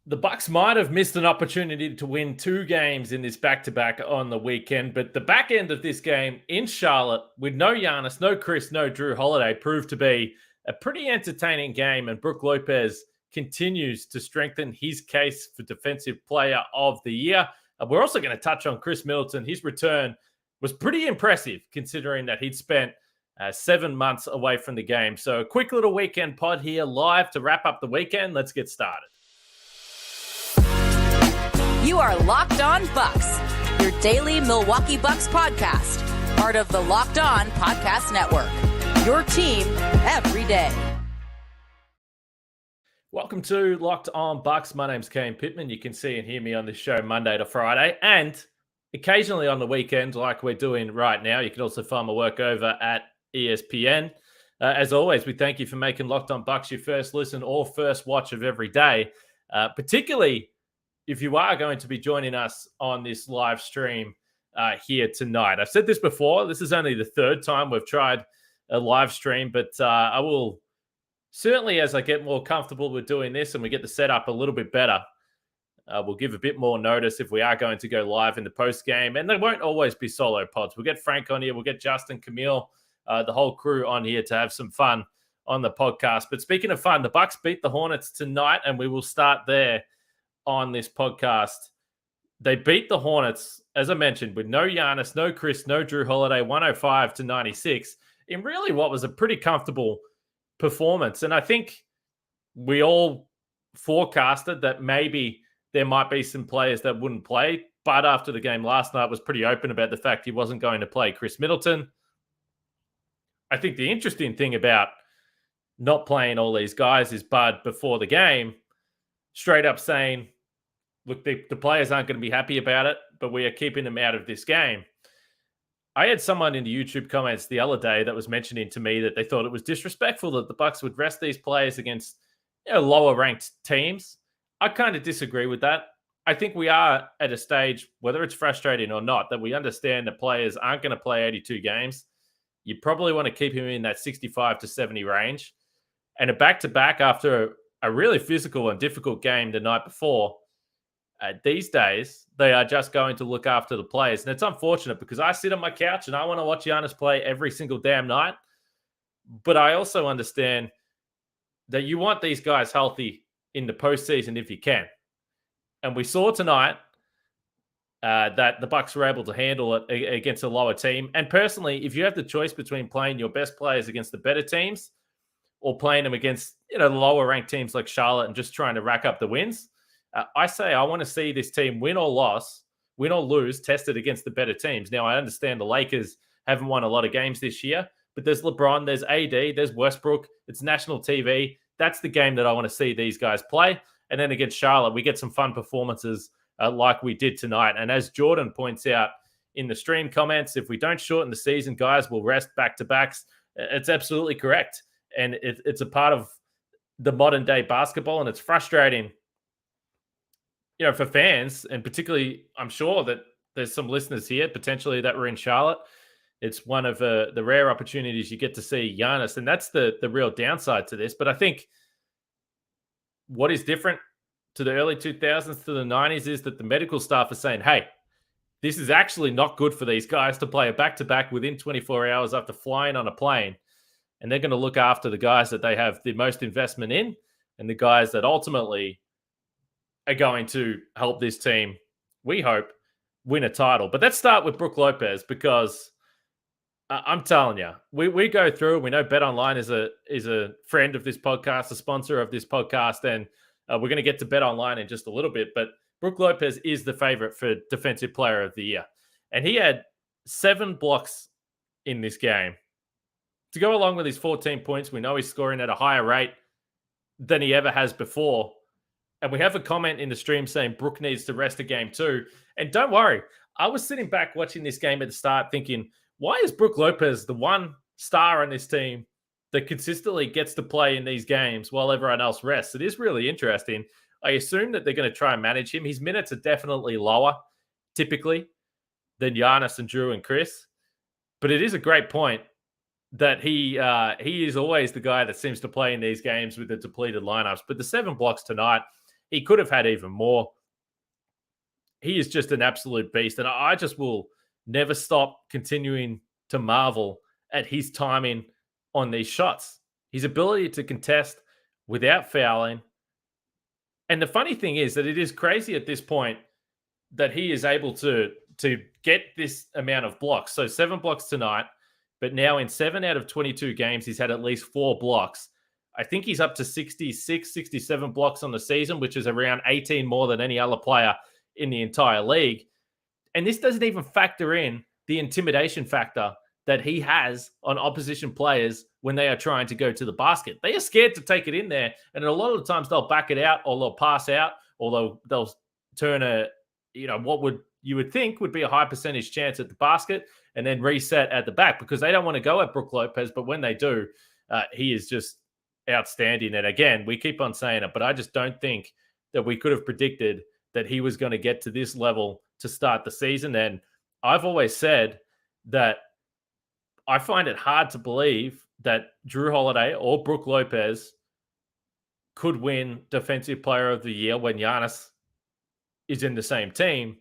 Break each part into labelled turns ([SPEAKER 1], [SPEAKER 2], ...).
[SPEAKER 1] The Bucks might have missed an opportunity to win 2 games in this back-to-back on the weekend, but the back end of this game in Charlotte with no Giannis, no Khris, no Jrue Holiday proved to be a pretty entertaining game, and Brook Lopez continues to strengthen his case for Defensive Player of the Year. We're also going to touch on Khris Middleton. His return was pretty impressive considering that he'd spent 7 months away from the game. So a quick little weekend pod here live to wrap up the weekend. Let's get started.
[SPEAKER 2] You are Locked On Bucks, your daily Milwaukee Bucks podcast, part of the Locked On Podcast Network, your team every day.
[SPEAKER 1] Welcome to Locked On Bucks. My name's Kane Pittman. You can see and hear me on this show Monday to Friday, and occasionally on the weekend like we're doing right now. You can also find my work over at ESPN. As always, we thank you for making Locked On Bucks your first listen or first watch of every day, particularly if you are going to be joining us on this live stream here tonight. I've said this before. This is only the third time we've tried a live stream, but I will certainly, as I get more comfortable with doing this and we get the setup a little bit better, we'll give a bit more notice if we are going to go live in the post game. And there won't always be solo pods. We'll get Frank on here. We'll get Justin, Camille, the whole crew on here to have some fun on the podcast. But speaking of fun, the Bucks beat the Hornets tonight, and we will start there on this podcast. They beat the Hornets, as I mentioned, with no Giannis, no Khris, no Jrue Holiday, 105-96, in really what was a pretty comfortable performance. And I think we all forecasted that maybe there might be some players that wouldn't play, but after the game last night was pretty open about the fact he wasn't going to play Khris Middleton. I think the interesting thing about not playing all these guys is Bud before the game straight up saying, look, the players aren't going to be happy about it, but we are keeping them out of this game. I had someone in the YouTube comments the other day that was mentioning to me that they thought it was disrespectful that the Bucks would rest these players against lower ranked teams. I kind of disagree with that. I think we are at a stage, whether it's frustrating or not, that we understand that players aren't going to play 82 games. You probably want to keep him in that 65 to 70 range. And a back-to-back after a really physical and difficult game the night before, these days, they are just going to look after the players. And it's unfortunate because I sit on my couch and I want to watch Giannis play every single damn night. But I also understand that you want these guys healthy in the postseason if you can. And we saw tonight that the Bucks were able to handle it against a lower team. And personally, if you have the choice between playing your best players against the better teams or playing them against the lower ranked teams like Charlotte and just trying to rack up the wins, I say I want to see this team win or lose, tested against the better teams. Now, I understand the Lakers haven't won a lot of games this year, but there's LeBron, there's AD, there's Westbrook. It's national TV. That's the game that I want to see these guys play. And then against Charlotte, we get some fun performances like we did tonight. And as Jordan points out in the stream comments, if we don't shorten the season, guys, we'll rest back-to-backs. It's absolutely correct. And it's a part of the modern day basketball, and it's frustrating for fans, and particularly, I'm sure that there's some listeners here potentially that were in Charlotte. It's one of the rare opportunities you get to see Giannis, and that's the real downside to this. But I think what is different to the early 2000s to the 90s is that the medical staff are saying, hey, this is actually not good for these guys to play a back-to-back within 24 hours after flying on a plane. And they're going to look after the guys that they have the most investment in and the guys that ultimately are going to help this team, we hope, win a title. But let's start with Brook Lopez, because I'm telling you, we go through. We know BetOnline is a friend of this podcast, a sponsor of this podcast, and we're going to get to BetOnline in just a little bit. But Brook Lopez is the favorite for Defensive Player of the Year, and he had 7 blocks in this game. To go along with his 14 points, we know he's scoring at a higher rate than he ever has before. And we have a comment in the stream saying Brook needs to rest a game too. And don't worry, I was sitting back watching this game at the start thinking, why is Brook Lopez the one star on this team that consistently gets to play in these games while everyone else rests? It is really interesting. I assume that they're going to try and manage him. His minutes are definitely lower, typically, than Giannis and Jrue and Khris. But it is a great point that he is always the guy that seems to play in these games with the depleted lineups. But the 7 blocks tonight, He could have had even more. He is just an absolute beast. And I just will never stop continuing to marvel at his timing on these shots. His ability to contest without fouling. And the funny thing is that it is crazy at this point that he is able to get this amount of blocks. So 7 blocks tonight, but now in 7 out of 22 games, he's had at least 4 blocks. I think he's up to 66, 67 blocks on the season, which is around 18 more than any other player in the entire league. And this doesn't even factor in the intimidation factor that he has on opposition players when they are trying to go to the basket. They are scared to take it in there. And a lot of the times they'll back it out, or they'll pass out, or they'll turn what you would think would be a high percentage chance at the basket and then reset at the back, because they don't want to go at Brook Lopez. But when they do, he is just outstanding. And again, we keep on saying it, but I just don't think that we could have predicted that he was going to get to this level to start the season. And I've always said that I find it hard to believe that Jrue Holiday or Brook Lopez could win Defensive Player of the Year when Giannis is in the same team,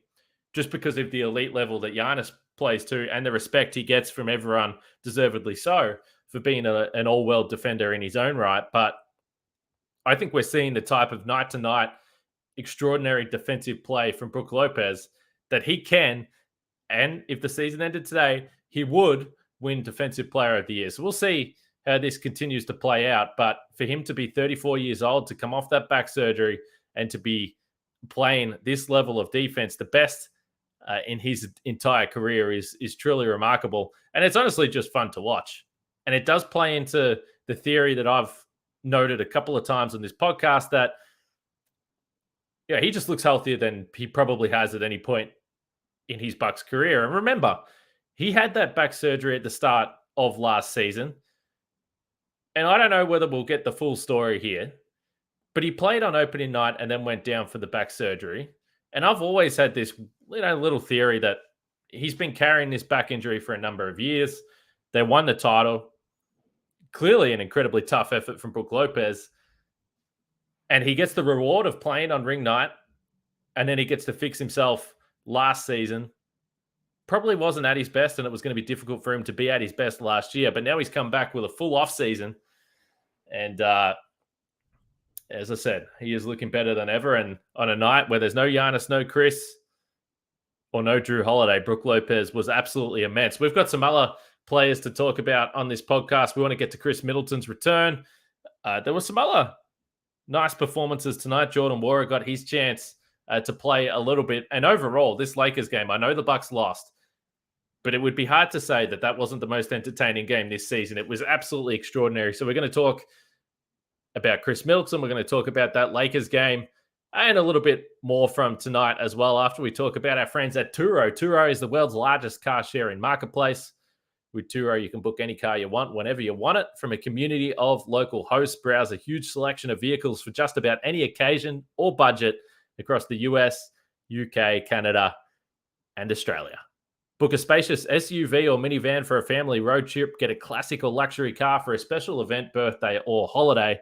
[SPEAKER 1] just because of the elite level that Giannis plays to and the respect he gets from everyone, deservedly so, for being an all-world defender in his own right. But I think we're seeing the type of night-to-night extraordinary defensive play from Brook Lopez that he can, and if the season ended today, he would win Defensive Player of the Year. So we'll see how this continues to play out. But for him to be 34 years old, to come off that back surgery, and to be playing this level of defense, the best in his entire career, is truly remarkable. And it's honestly just fun to watch. And it does play into the theory that I've noted a couple of times on this podcast, that he just looks healthier than he probably has at any point in his Bucks career. And remember, he had that back surgery at the start of last season. And I don't know whether we'll get the full story here, but he played on opening night and then went down for the back surgery. And I've always had this little theory that he's been carrying this back injury for a number of years. They won the title. Clearly an incredibly tough effort from Brook Lopez. And he gets the reward of playing on ring night, and then he gets to fix himself last season. Probably wasn't at his best, and it was going to be difficult for him to be at his best last year. But now he's come back with a full off season. And as I said, he is looking better than ever. And on a night where there's no Giannis, no Khris, or no Jrue Holiday, Brook Lopez was absolutely immense. We've got some other players to talk about on this podcast. We want to get to Khris Middleton's return. There were some other nice performances tonight. Jordan Nwora got his chance to play a little bit. And overall, this Lakers game, I know the Bucks lost, but it would be hard to say that that wasn't the most entertaining game this season. It was absolutely extraordinary. So we're going to talk about Khris Middleton. We're going to talk about that Lakers game and a little bit more from tonight as well, after we talk about our friends at Turo. Turo is the world's largest car sharing marketplace. With Turo, you can book any car you want whenever you want it from a community of local hosts. Browse a huge selection of vehicles for just about any occasion or budget across the US, UK, Canada, and Australia. Book a spacious SUV or minivan for a family road trip. Get a classic or luxury car for a special event, birthday, or holiday.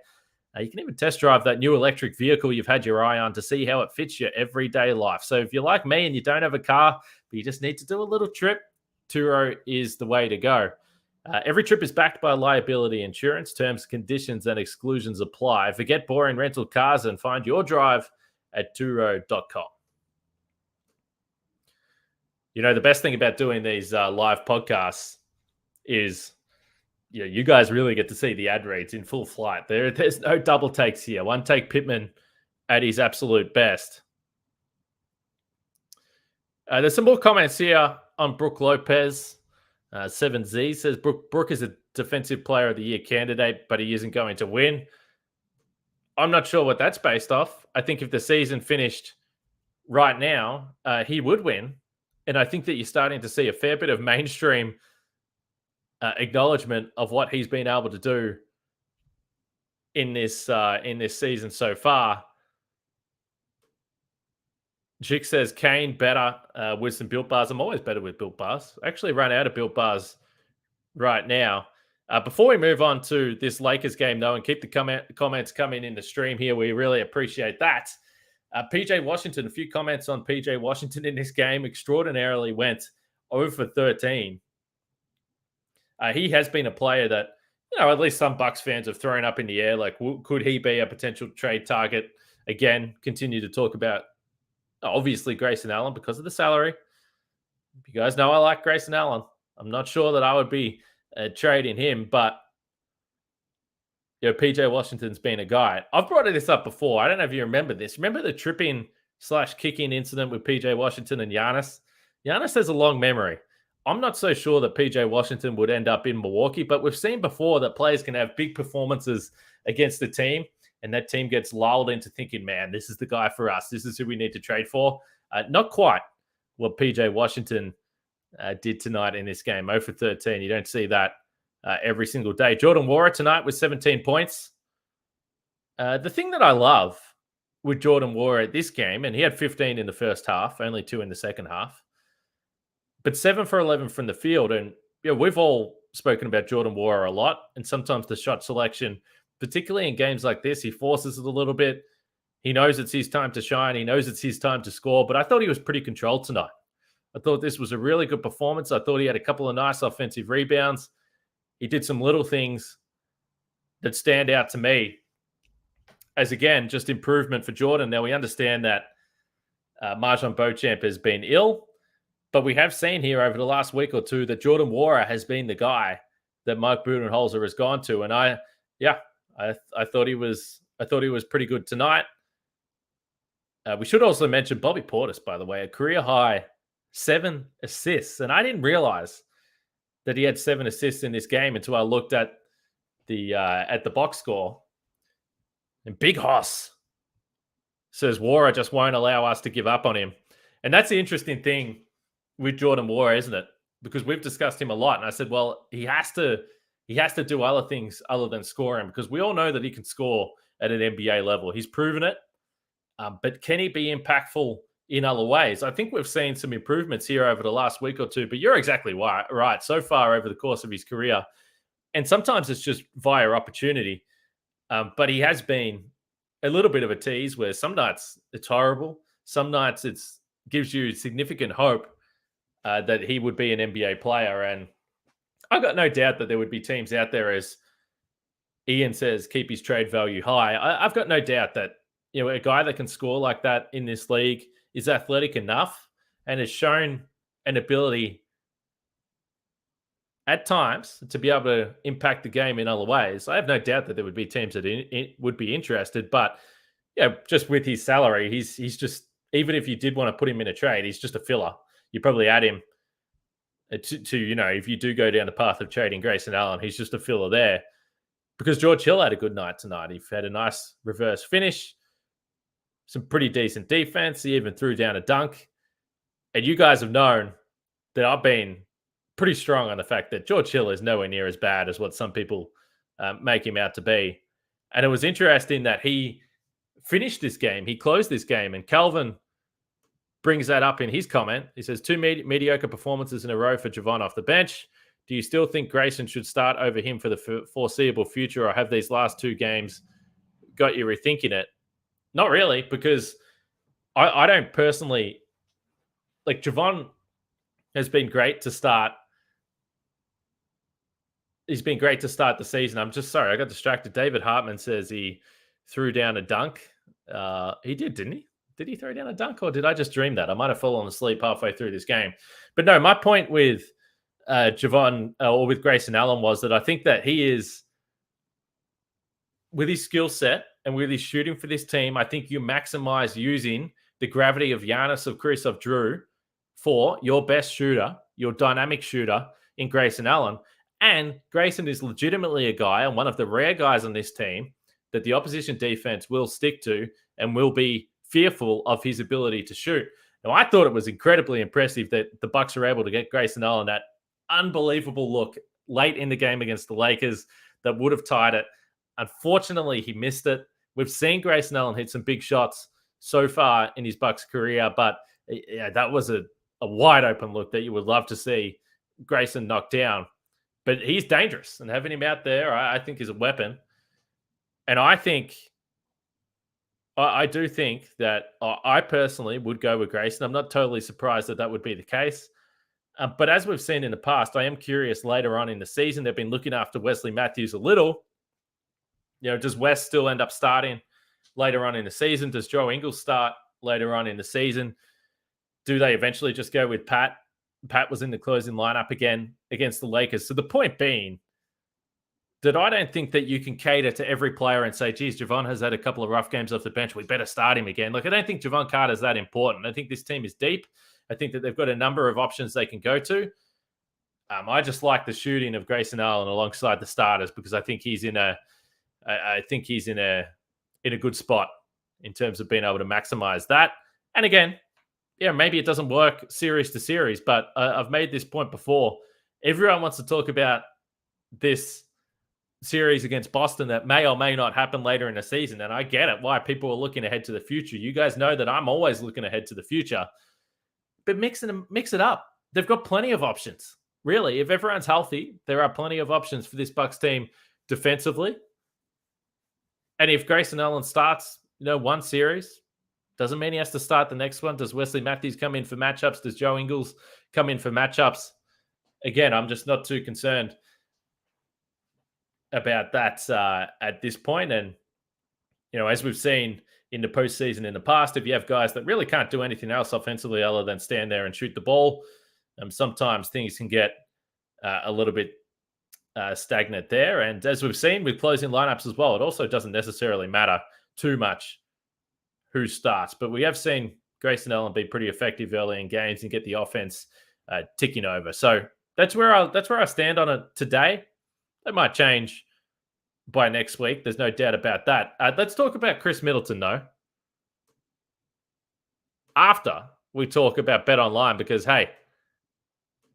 [SPEAKER 1] You can even test drive that new electric vehicle you've had your eye on to see how it fits your everyday life. So if you're like me and you don't have a car, but you just need to do a little trip, Turo is the way to go. Every trip is backed by liability insurance. Terms, conditions, and exclusions apply. Forget boring rental cars and find your drive at Turo.com. You know, the best thing about doing these live podcasts is, you guys really get to see the ad reads in full flight. There's no double takes here. One take Pittman at his absolute best. There's some more comments here on Brook Lopez. 7Z says Brook is a Defensive Player of the Year candidate, but he isn't going to win. I'm not sure what that's based off. I think if the season finished right now, he would win. And I think that you're starting to see a fair bit of mainstream acknowledgement of what he's been able to do in this season so far. Jick says Kane better with some Built Bars. I'm always better with Built Bars. I actually run out of Built Bars right now. Before we move on to this Lakers game, though, and keep the comments coming in the stream here, we really appreciate that. PJ Washington, a few comments on PJ Washington in this game. Extraordinarily went 0 for 13. He has been a player that, at least some Bucks fans have thrown up in the air. Like, could he be a potential trade target? Again, continue to talk about, obviously, Grayson Allen because of the salary. You guys know I like Grayson Allen. I'm not sure that I would be trading him, but PJ Washington's been a guy. I've brought this up before. I don't know if you remember this. Remember the tripping/kicking incident with PJ Washington and Giannis? Giannis has a long memory. I'm not so sure that PJ Washington would end up in Milwaukee, but we've seen before that players can have big performances against a team, and that team gets lulled into thinking, man, this is the guy for us. This is who we need to trade for. Not quite what PJ Washington did tonight in this game. 0 for 13. You don't see that every single day. Jordan Nwora tonight with 17 points. The thing that I love with Jordan Nwora at this game, and he had 15 in the first half, only 2 in the second half, but 7 for 11 from the field. And we've all spoken about Jordan Nwora a lot, and sometimes the shot selection, particularly in games like this, he forces it a little bit. He knows it's his time to shine. He knows it's his time to score, but I thought he was pretty controlled tonight. I thought this was a really good performance. I thought he had a couple of nice offensive rebounds. He did some little things that stand out to me as, again, just improvement for Jordan. Now, we understand that Marjon Beauchamp has been ill, but we have seen here over the last week or two that Jordan Nwora has been the guy that Mike Budenholzer has gone to. And I thought he was pretty good tonight. We should also mention Bobby Portis, by the way, a career high 7 assists. And I didn't realize that he had 7 assists in this game until I looked at the box score. And Big Hoss says Nwora just won't allow us to give up on him. And that's the interesting thing with Jordan Nwora, isn't it? Because we've discussed him a lot. And I said, well, he has to do other things other than scoring, because we all know that he can score at an NBA level. He's proven it. But can he be impactful in other ways? I think we've seen some improvements here over the last week or two, but you're exactly right. So far over the course of his career, and sometimes it's just via opportunity, but he has been a little bit of a tease where some nights it's horrible. Some nights it gives you significant hope that he would be an NBA player. And I've got no doubt that there would be teams out there, as Ian says, keep his trade value high. I've got no doubt that a guy that can score like that in this league is athletic enough and has shown an ability at times to be able to impact the game in other ways. I have no doubt that there would be teams that would be interested, but just with his salary, he's just, even if you did want to put him in a trade, he's just a filler. You probably add him to if you do go down the path of trading Grayson Allen, he's just a filler there, because George Hill had a good night tonight. He had a nice reverse finish, some pretty decent defense. He even threw down a dunk. And you guys have known that I've been pretty strong on the fact that George Hill is nowhere near as bad as what some people make him out to be. And it was interesting that he finished this game. He closed this game. And Calvin brings that up in his comment. He says, 2 mediocre performances in a row for Javon off the bench. Do you still think Grayson should start over him for the foreseeable future, or have these last 2 games got you rethinking it? Not really, because I don't personally, like, Javon has been great to start. He's been great to start the season. I'm just sorry, I got distracted. David Hartman says he threw down a dunk. He did, didn't he? Did he throw down a dunk, or did I just dream that? I might have fallen asleep halfway through this game. But no, my point with Javon or with Grayson Allen was that I think that he is, with his skill set and with his shooting for this team, I think you maximize using the gravity of Giannis, of Khris, of Jrue for your best shooter, your dynamic shooter in Grayson Allen. And Grayson is legitimately a guy, and one of the rare guys on this team, that the opposition defense will stick to and will be fearful of his ability to shoot. Now, I thought it was incredibly impressive that the Bucks were able to get Grayson Allen that unbelievable look late in the game against the Lakers that would have tied it. Unfortunately, he missed it. We've seen Grayson Allen hit some big shots so far in his Bucks career, but that was a wide open look that you would love to see Grayson knock down. But he's dangerous, and having him out there, I think, is a weapon. And I think I do think that I personally would go with Grayson. I'm not totally surprised that would be the case. But as we've seen in the past, I am curious later on in the season. They've been looking after Wesley Matthews a little. Does Wes still end up starting later on in the season? Does Joe Ingles start later on in the season? Do they eventually just go with Pat? Pat was in the closing lineup again against the Lakers. So the point being that I don't think that you can cater to every player and say, geez, Javon has had a couple of rough games off the bench. We better start him again. Like, I don't think Javon Carter is that important. I think this team is deep. I think that they've got a number of options they can go to. I just like the shooting of Grayson Allen alongside the starters because I think he's in a good spot in terms of being able to maximize that. And again, maybe it doesn't work series to series, but I've made this point before. Everyone wants to talk about this series against Boston that may or may not happen later in the season. And I get it, why people are looking ahead to the future. You guys know that I'm always looking ahead to the future. But mix it up. They've got plenty of options. Really, if everyone's healthy, there are plenty of options for this Bucks team defensively. And if Grayson Allen starts, one series, doesn't mean he has to start the next one. Does Wesley Matthews come in for matchups? Does Joe Ingles come in for matchups? Again, I'm just not too concerned about that at this point. And, as we've seen in the postseason in the past, if you have guys that really can't do anything else offensively other than stand there and shoot the ball, sometimes things can get a little bit stagnant there. And as we've seen with closing lineups as well, it also doesn't necessarily matter too much who starts. But we have seen Grayson Allen be pretty effective early in games and get the offense ticking over. So that's where I stand on it today. That might change by next week. There's no doubt about that. Let's talk about Khris Middleton, though, after we talk about Bet Online, because, hey,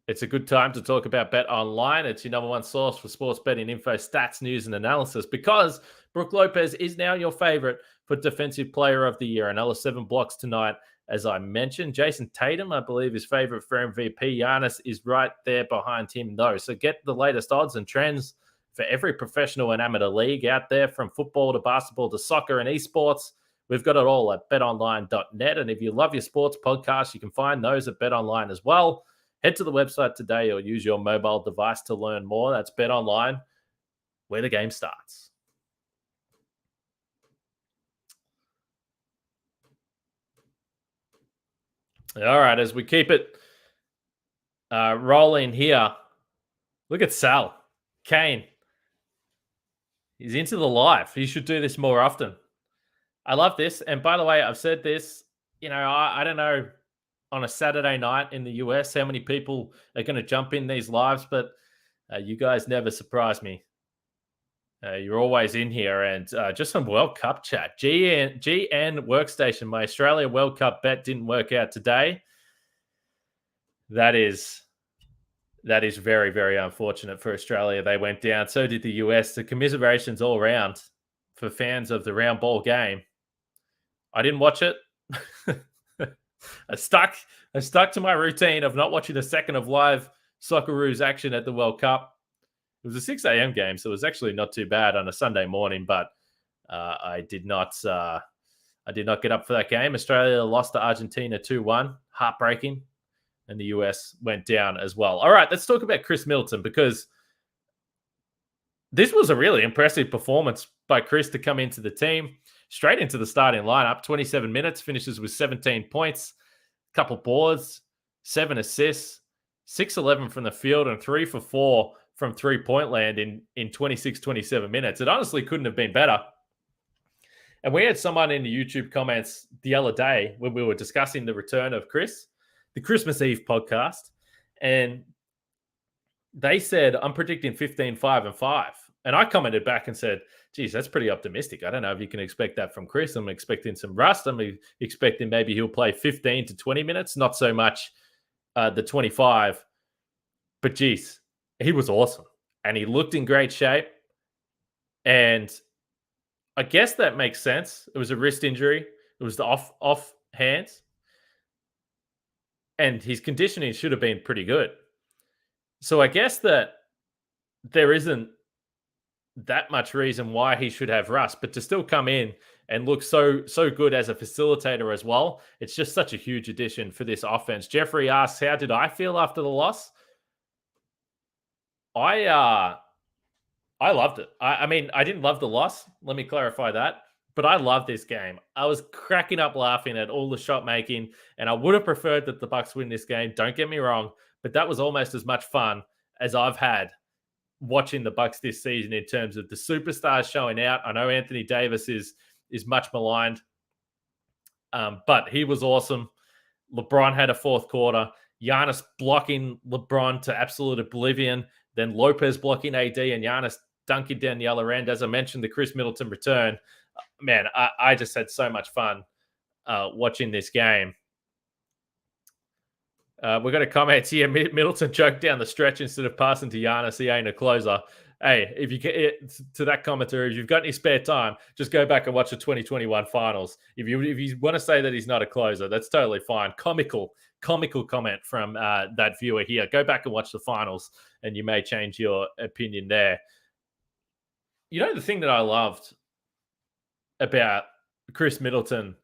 [SPEAKER 1] it's a good time to talk about Bet Online. It's your number one source for sports betting info, stats, news, and analysis, because Brook Lopez is now your favorite for Defensive Player of the Year. Another 7 blocks tonight, as I mentioned. Jason Tatum, I believe, is favorite for MVP. Giannis is right there behind him, though. So get the latest odds and trends for every professional and amateur league out there, from football to basketball to soccer and esports. We've got it all at betonline.net. And if you love your sports podcasts, you can find those at BetOnline as well. Head to the website today or use your mobile device to learn more. That's BetOnline, where the game starts. All right, as we keep it rolling here, look at Sal. Kane. He's into the live. He should do this more often. I love this. And by the way, I've said this, I don't know on a Saturday night in the US how many people are going to jump in these lives, but you guys never surprise me. You're always in here. And just some World Cup chat. GN Workstation, my Australia World Cup bet didn't work out today. That is very, very unfortunate for Australia. They went down. So did the US. The commiserations all around for fans of the round ball game. I didn't watch it. I stuck to my routine of not watching a second of live Socceroos action at the World Cup. It was a 6 a.m. game, so it was actually not too bad on a Sunday morning, but I did not get up for that game. Australia lost to Argentina 2-1. Heartbreaking. And the US went down as well. All right, let's talk about Khris Middleton, because this was a really impressive performance by Khris to come into the team, straight into the starting lineup. 27 minutes, finishes with 17 points, couple boards, 7 assists, 6-11 from the field, and 3 for 4 from three-point land in 26, 27 minutes. It honestly couldn't have been better. And we had someone in the YouTube comments the other day when we were discussing the return of Khris, the Christmas Eve podcast, and they said, I'm predicting 15, 5, and 5. And I commented back and said, geez, that's pretty optimistic. I don't know if you can expect that from Khris. I'm expecting some rust. I'm expecting maybe he'll play 15 to 20 minutes, not so much the 25. But geez, he was awesome. And he looked in great shape. And I guess that makes sense. It was a wrist injury. It was the off hands. And his conditioning should have been pretty good. So I guess that there isn't that much reason why he should have rust, but to still come in and looks so good as a facilitator as well. It's just such a huge addition for this offense. Jeffrey asks, how did I feel after the loss? I loved it. I mean, I didn't love the loss. Let me clarify that. But I love this game. I was cracking up laughing at all the shot making, and I would have preferred that the Bucks win this game. Don't get me wrong, but that was almost as much fun as I've had watching the Bucks this season in terms of the superstars showing out. I know Anthony Davis is much maligned, but he was awesome. LeBron had a fourth quarter. Giannis blocking LeBron to absolute oblivion. Then Lopez blocking AD and Giannis dunking down the other end. As I mentioned, the Khris Middleton return. Man, I just had so much fun watching this game. We've got a comment here. Middleton choked down the stretch instead of passing to Giannis. He ain't a closer. Hey, if you get to that commenter, if you've got any spare time, just go back and watch the 2021 finals. If you want to say that he's not a closer, that's totally fine. Comical comment from that viewer here. Go back and watch the finals, and you may change your opinion there. You know, the thing that I loved about Khris Middleton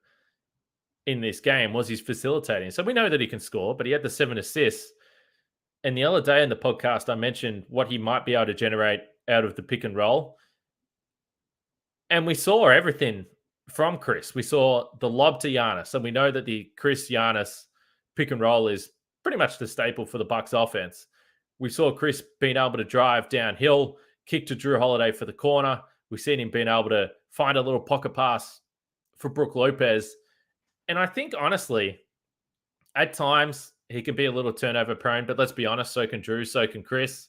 [SPEAKER 1] in this game was his facilitating. So we know that he can score, but he had the 7 assists. And the other day in the podcast, I mentioned what he might be able to generate out of the pick and roll. And we saw everything from Khris. We saw the lob to Giannis. And we know that the Khris-Giannis pick and roll is pretty much the staple for the Bucks offense. We saw Khris being able to drive downhill, kick to Jrue Holiday for the corner. We've seen him being able to find a little pocket pass for Brook Lopez. And I think, honestly, at times he can be a little turnover prone, but let's be honest, so can Jrue, so can Khris,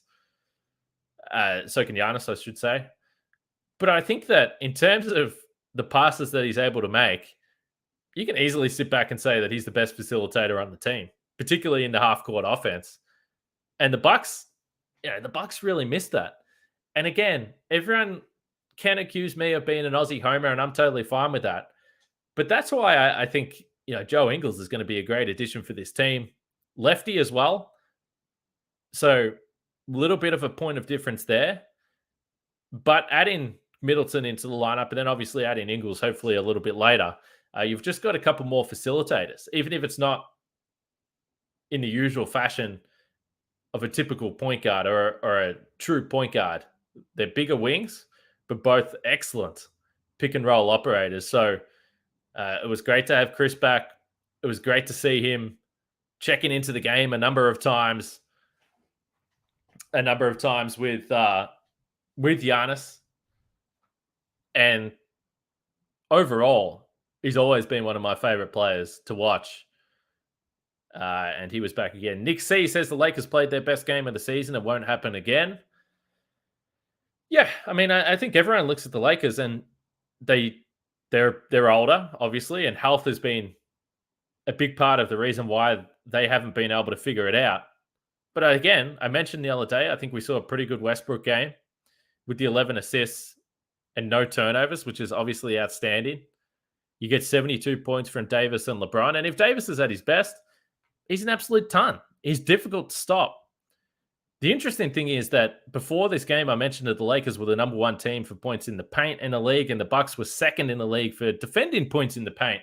[SPEAKER 1] so can Giannis, I should say. But I think that in terms of the passes that he's able to make, you can easily sit back and say that he's the best facilitator on the team, particularly in the half-court offense. And the Bucks really missed that. And again, everyone can accuse me of being an Aussie homer, and I'm totally fine with that. But that's why I think, Joe Ingles is going to be a great addition for this team. Lefty as well. So a little bit of a point of difference there. But adding Middleton into the lineup, and then obviously adding Ingles hopefully a little bit later, you've just got a couple more facilitators, even if it's not in the usual fashion of a typical point guard or a true point guard. They're bigger wings, but both excellent pick and roll operators. So it was great to have Khris back. It was great to see him checking into the game a number of times with Giannis. And overall, he's always been one of my favorite players to watch. And he was back again. Nick C says the Lakers played their best game of the season. It won't happen again. Yeah, I mean, I think everyone looks at the Lakers and they're older, obviously, and health has been a big part of the reason why they haven't been able to figure it out. But again, I mentioned the other day, I think we saw a pretty good Westbrook game with the 11 assists and no turnovers, which is obviously outstanding. You get 72 points from Davis and LeBron. And if Davis is at his best, he's an absolute ton. He's difficult to stop. The interesting thing is that before this game, I mentioned that the Lakers were the number one team for points in the paint in the league, and the Bucks were second in the league for defending points in the paint.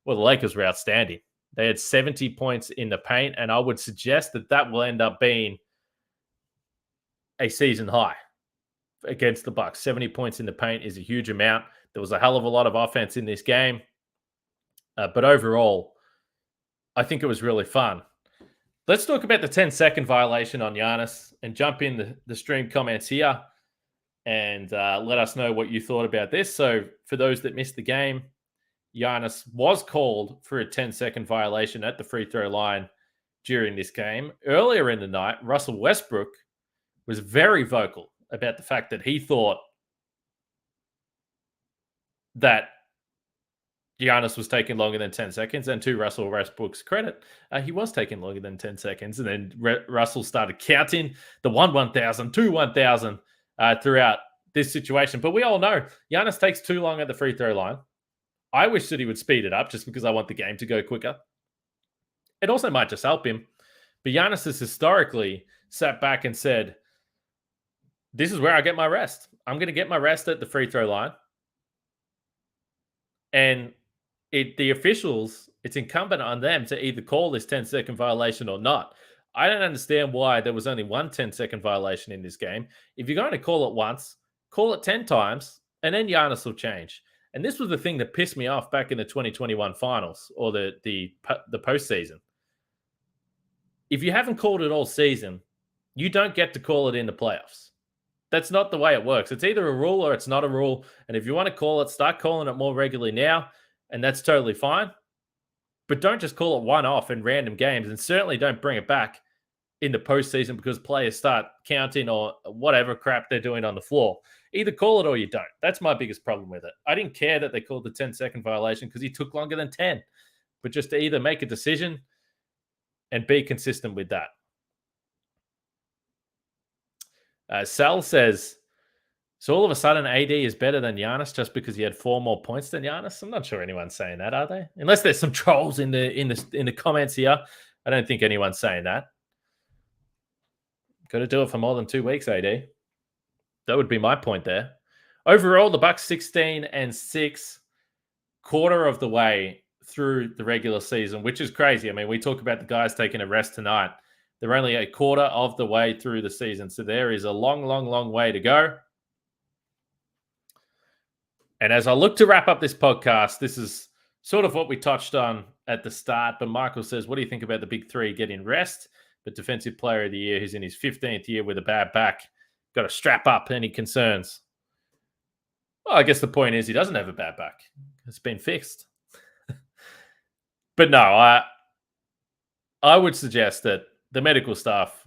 [SPEAKER 1] Well, the Lakers were outstanding. They had 70 points in the paint, and I would suggest that will end up being a season high against the Bucks. 70 points in the paint is a huge amount. There was a hell of a lot of offense in this game. But overall, I think it was really fun. Let's talk about the 10-second violation on Giannis and jump in the stream comments here and let us know what you thought about this. So for those that missed the game, Giannis was called for a 10-second violation at the free throw line during this game. Earlier in the night, Russell Westbrook was very vocal about the fact that he thought that Giannis was taking longer than 10 seconds, and to Russell Westbrook's credit, he was taking longer than 10 seconds. And then Russell started counting the 1,000, 2 1,000 throughout this situation. But we all know Giannis takes too long at the free throw line. I wish that he would speed it up just because I want the game to go quicker. It also might just help him. But Giannis has historically sat back and said, this is where I get my rest. I'm going to get my rest at the free throw line. And the officials, it's incumbent on them to either call this 10-second violation or not. I don't understand why there was only one 10-second violation in this game. If you're going to call it once, call it 10 times, and then Giannis will change. And this was the thing that pissed me off back in the 2021 finals or the postseason. If you haven't called it all season, you don't get to call it in the playoffs. That's not the way it works. It's either a rule or it's not a rule. And if you want to call it, start calling it more regularly now, and that's totally fine. But don't just call it one-off in random games, and certainly don't bring it back in the postseason because players start counting or whatever crap they're doing on the floor. Either call it or you don't. That's my biggest problem with it. I didn't care that they called the 10-second violation because he took longer than 10. But just to either make a decision and be consistent with that. Sal says, so all of a sudden AD is better than Giannis just because he had 4 more points than Giannis? I'm not sure anyone's saying that, are they? Unless there's some trolls in the comments here. I don't think anyone's saying that. Got to do it for more than 2 weeks, AD. That would be my point there. Overall, the Bucks 16-6, quarter of the way through the regular season, which is crazy. I mean, we talk about the guys taking a rest tonight. They're only a quarter of the way through the season. So there is a long, long, long way to go. And as I look to wrap up this podcast, this is sort of what we touched on at the start. But Michael says, what do you think about the big three getting rest? But Defensive Player of the Year, who's in his 15th year with a bad back, got to strap up. Any concerns? Well, I guess the point is he doesn't have a bad back. It's been fixed. But no, I would suggest that the medical staff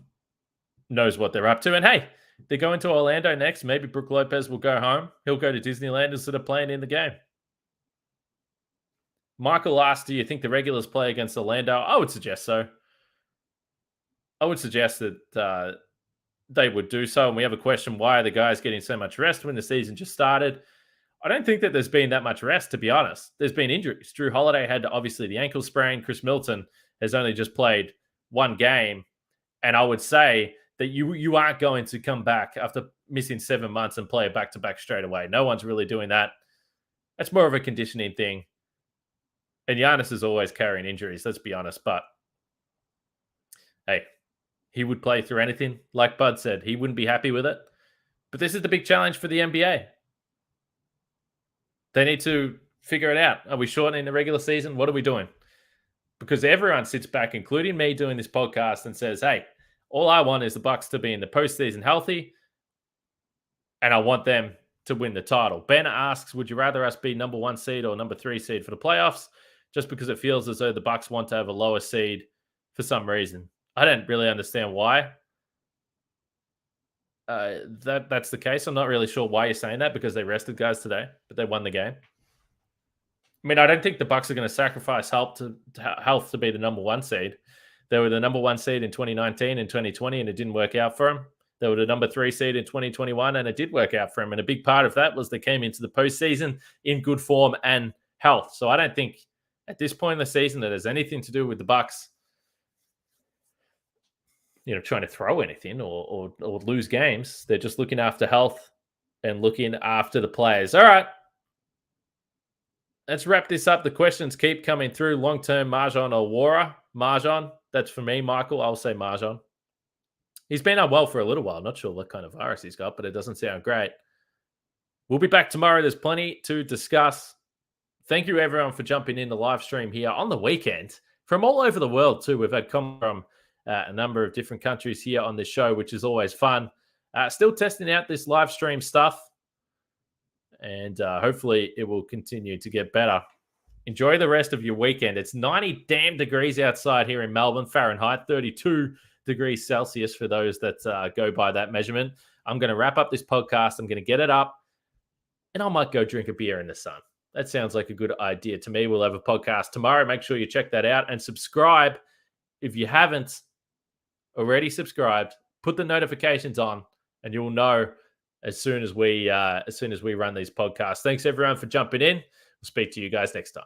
[SPEAKER 1] knows what they're up to. And hey, they're going to Orlando next. Maybe Brook Lopez will go home. He'll go to Disneyland instead of playing in the game. Michael asked, do you think the regulars play against Orlando? I would suggest so. I would suggest that they would do so. And we have a question, why are the guys getting so much rest when the season just started? I don't think that there's been that much rest, to be honest. There's been injuries. Jrue Holiday had, obviously, the ankle sprain. Khris Middleton has only just played 1 game. And I would say that you aren't going to come back after missing 7 months and play a back-to-back straight away. No one's really doing that. That's more of a conditioning thing. And Giannis is always carrying injuries, let's be honest. But, hey, he would play through anything. Like Bud said, he wouldn't be happy with it. But this is the big challenge for the NBA. They need to figure it out. Are we shortening the regular season? What are we doing? Because everyone sits back, including me doing this podcast, and says, hey, all I want is the Bucks to be in the postseason healthy, and I want them to win the title. Ben asks, would you rather us be number 1 seed or number 3 seed for the playoffs? Just because it feels as though the Bucks want to have a lower seed for some reason. I don't really understand why that's the case. I'm not really sure why you're saying that, because they rested guys today, but they won the game. I mean, I don't think the Bucks are going to sacrifice health to be the number 1 seed. They were the number 1 seed in 2019 and 2020, and it didn't work out for them. They were the number 3 seed in 2021, and it did work out for them. And a big part of that was they came into the postseason in good form and health. So I don't think at this point in the season that has anything to do with the Bucks, trying to throw anything or lose games. They're just looking after health and looking after the players. All right. Let's wrap this up. The questions keep coming through. Long-term Marjon or Wara? Marjon. That's for me, Michael. I'll say Marjon. He's been unwell for a little while. Not sure what kind of virus he's got, but it doesn't sound great. We'll be back tomorrow. There's plenty to discuss. Thank you, everyone, for jumping in the live stream here on the weekend from all over the world, too. We've had comments from a number of different countries here on this show, which is always fun. Still testing out this live stream stuff, and hopefully it will continue to get better. Enjoy the rest of your weekend. It's 90 damn degrees outside here in Melbourne, Fahrenheit, 32 degrees Celsius for those that go by that measurement. I'm going to wrap up this podcast. I'm going to get it up, and I might go drink a beer in the sun. That sounds like a good idea to me. We'll have a podcast tomorrow. Make sure you check that out and subscribe if you haven't already subscribed. Put the notifications on, and you'll know as soon as we run these podcasts. Thanks everyone for jumping in. We'll speak to you guys next time.